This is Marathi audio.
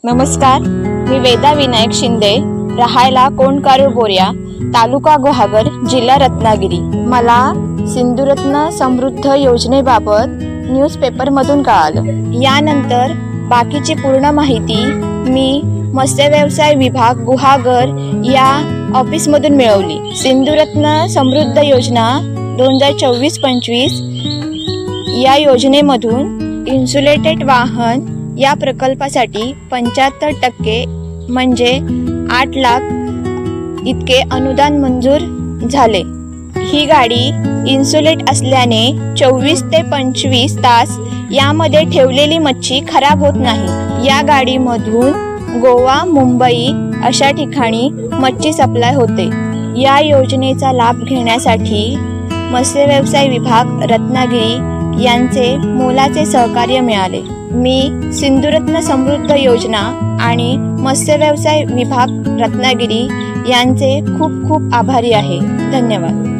नमस्कार, मी वेदा विनायक शिंदे, राहायला कोंडकारूर बोऱ्या, तालुका गुहागर, जिल्हा रत्नागिरी. मला सिंधुरत्न समृद्ध योजनेबाबत न्यूजपेपरमधून कळालं. यानंतर बाकीची पूर्ण माहिती मी मत्स्य व्यवसाय विभाग गुहागर या ऑफिसमधून मिळवली. सिंधुरत्न समृद्ध योजना 2024-25 या योजनेमधून इन्सुलेटेड वाहन या प्रकल्पासाठी 75% म्हणजे 8 लाख इतके अनुदान मंजूर झाले. ही गाडी इन्सुलेट असल्याने 24 ते 25 तास यामध्ये ठेवलेली मच्छी खराब होत नाही. या गाडीमधून गोवा, मुंबई अशा ठिकाणी मच्छी सप्लाय होते. या योजनेचा लाभ घेण्यासाठी मत्स्य व्यवसाय विभाग रत्नागिरी यांचे मोलाचे सहकार्य मिळाले. मी सिंधुरत्न समृद्ध योजना आणि मत्स्य व्यवसाय विभाग रत्नागिरी यांचे खूप खूप आभारी आहे. धन्यवाद.